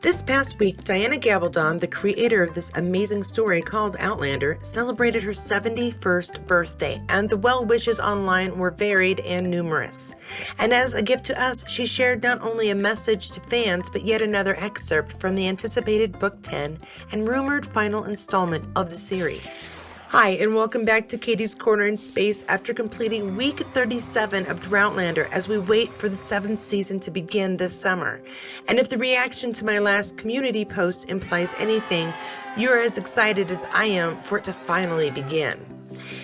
This past week, Diana Gabaldon, the creator of this amazing story called Outlander, celebrated her 71st birthday, and the well wishes online were varied and numerous. And as a gift to us, she shared not only a message to fans, but yet another excerpt from the anticipated Book 10 and rumored final installment of the series. Hi, and welcome back to Katie's Corner in Space after completing week 37 of Outlander as we wait for the 7th season to begin this summer. And if the reaction to my last community post implies anything, you're as excited as I am for it to finally begin.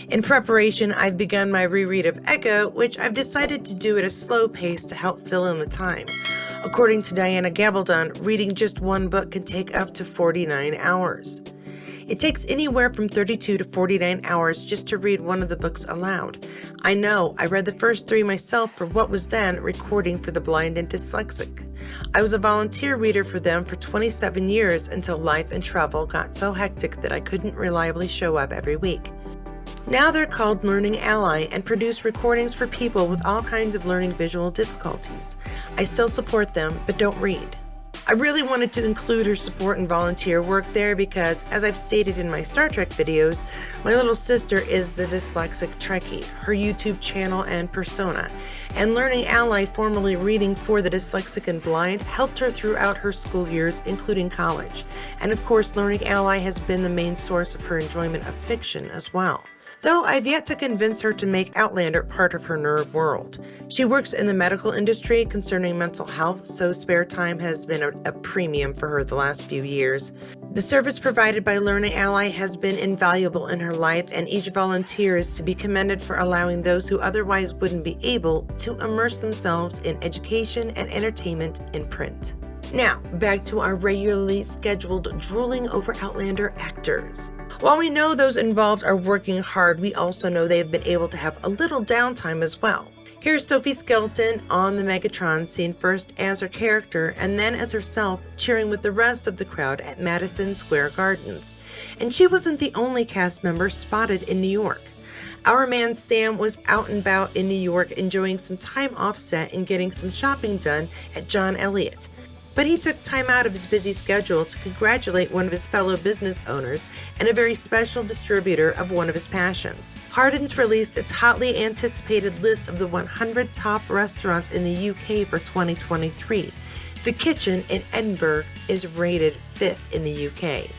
In preparation, I've begun my reread of Echo, which I've decided to do at a slow pace to help fill in the time. According to Diana Gabaldon, reading just one book can take up to 49 hours. It takes anywhere from 32 to 49 hours just to read one of the books aloud. I know, I read the first 3 myself for what was then Recording for the Blind and Dyslexic. I was a volunteer reader for them for 27 years until life and travel got so hectic that I couldn't reliably show up every week. Now they're called Learning Ally and produce recordings for people with all kinds of learning visual difficulties. I still support them, but don't read. I really wanted to include her support and volunteer work there because, as I've stated in my Star Trek videos, my little sister is the dyslexic Trekkie, her YouTube channel and persona, and Learning Ally, formerly reading for the dyslexic and blind, helped her throughout her school years, including college. And of course, Learning Ally has been the main source of her enjoyment of fiction as well. Though I've yet to convince her to make Outlander part of her nerd world. She works in the medical industry concerning mental health, so spare time has been a premium for her the last few years. The service provided by Learning Ally has been invaluable in her life, and each volunteer is to be commended for allowing those who otherwise wouldn't be able to immerse themselves in education and entertainment in print. Now, back to our regularly scheduled drooling over Outlander actors. While we know those involved are working hard, we also know they've been able to have a little downtime as well. Here's Sophie Skelton on the Megatron, seen first as her character and then as herself, cheering with the rest of the crowd at Madison Square Gardens. And she wasn't the only cast member spotted in New York. Our man Sam was out and about in New York enjoying some time off set and getting some shopping done at John Elliott. But he took time out of his busy schedule to congratulate one of his fellow business owners and a very special distributor of one of his passions. Hardin's released its hotly anticipated list of the 100 top restaurants in the UK for 2023. The Kitchen in Edinburgh is rated 5th in the UK.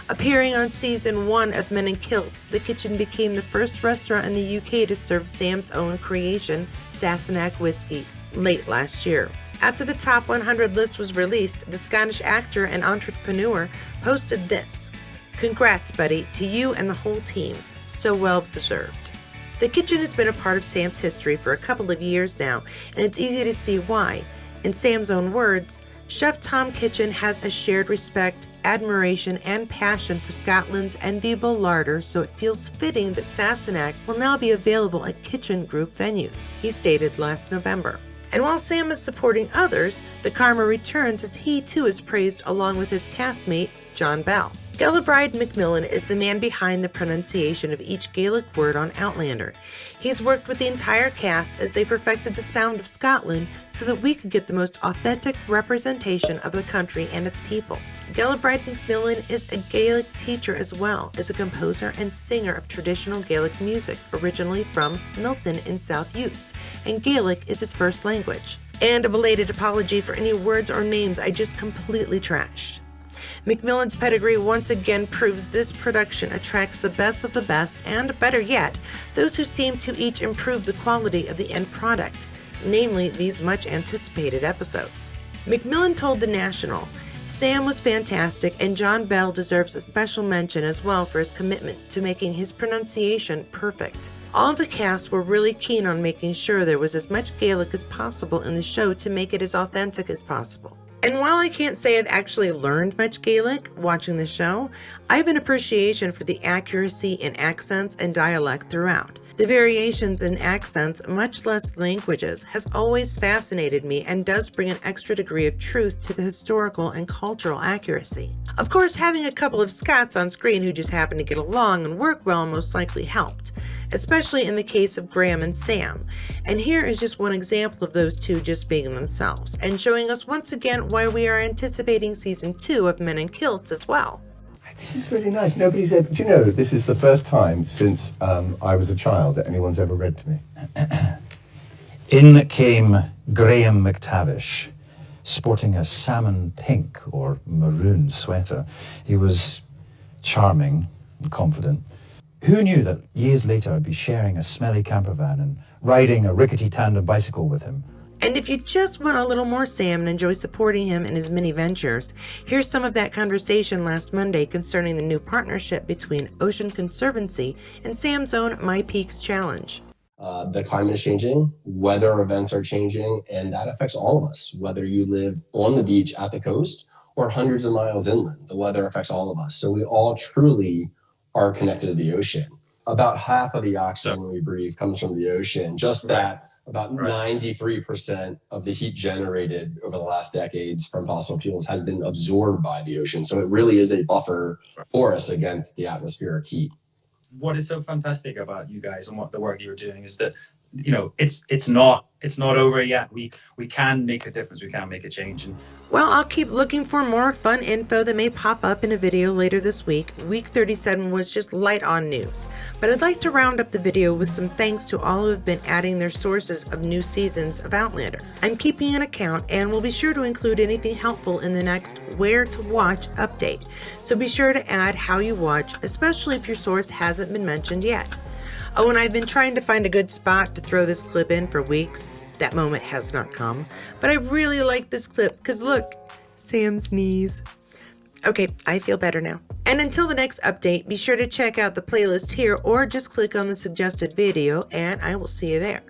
Appearing on season 1 of Men in Kilts, The Kitchen became the first restaurant in the UK to serve Sam's own creation, Sassenach whiskey, late last year. After the top 100 list was released, the Scottish actor and entrepreneur posted this: "Congrats, buddy, to you and the whole team. So well deserved." The Kitchen has been a part of Sam's history for a couple of years now, and it's easy to see why. In Sam's own words, Chef Tom Kitchen has a shared respect, admiration, and passion for Scotland's enviable larder, so it feels fitting that Sassenach will now be available at Kitchen Group venues, he stated last November. And while Sam is supporting others, the karma returns as he too is praised along with his castmate, John Bell. Gaelic Macmillan is the man behind the pronunciation of each Gaelic word on Outlander. He's worked with the entire cast as they perfected the sound of Scotland so that we could get the most authentic representation of the country and its people. Gaelic Macmillan is a Gaelic teacher as well as a composer and singer of traditional Gaelic music, originally from Milton in South Uist, and Gaelic is his first language. And a belated apology for any words or names I just completely trashed. Macmillan's pedigree once again proves this production attracts the best of the best and, better yet, those who seem to each improve the quality of the end product, namely these much-anticipated episodes. Macmillan told The National, "Sam was fantastic and John Bell deserves a special mention as well for his commitment to making his pronunciation perfect. All the cast were really keen on making sure there was as much Gaelic as possible in the show to make it as authentic as possible." And while I can't say I've actually learned much Gaelic watching the show, I have an appreciation for the accuracy in accents and dialect throughout. The variations in accents, much less languages, has always fascinated me and does bring an extra degree of truth to the historical and cultural accuracy. Of course, having a couple of Scots on screen who just happen to get along and work well most likely helped. especially in the case of Graham and Sam. And here is just one example of those two just being themselves, and showing us once again why we are anticipating season 2 of Men in Kilts as well. This is really nice. Nobody's ever... Do you know, this is the first time since I was a child that anyone's ever read to me. In came Graham McTavish, sporting a salmon pink or maroon sweater. He was charming and confident. Who knew that years later I'd be sharing a smelly camper van and riding a rickety tandem bicycle with him? And if you just want a little more Sam and enjoy supporting him in his many ventures, here's some of that conversation last Monday concerning the new partnership between Ocean Conservancy and Sam's own My Peaks Challenge. The climate is changing, weather events are changing, and that affects all of us, whether you live on the beach at the coast or hundreds of miles inland. The weather affects all of us. So we all truly are connected to the ocean. About half of the oxygen we breathe comes from the ocean. Just that, about 93% of the heat generated over the last decades from fossil fuels has been absorbed by the ocean. So it really is a buffer for us against the atmospheric heat. What is so fantastic about you guys and what the work you're doing is that, you know, it's not over yet. We can make a difference. We can make a change. Well, I'll keep looking for more fun info that may pop up in a video later this week. Week 37 was just light on news, but I'd like to round up the video with some thanks to all who have been adding their sources of new seasons of Outlander. I'm keeping an account and will be sure to include anything helpful in the next Where to Watch update, so be sure to add how you watch, especially if your source hasn't been mentioned yet. Oh, and I've been trying to find a good spot to throw this clip in for weeks. That moment has not come, but I really like this clip because look, Sam's knees. Okay, I feel better now. And until the next update, be sure to check out the playlist here or just click on the suggested video and I will see you there.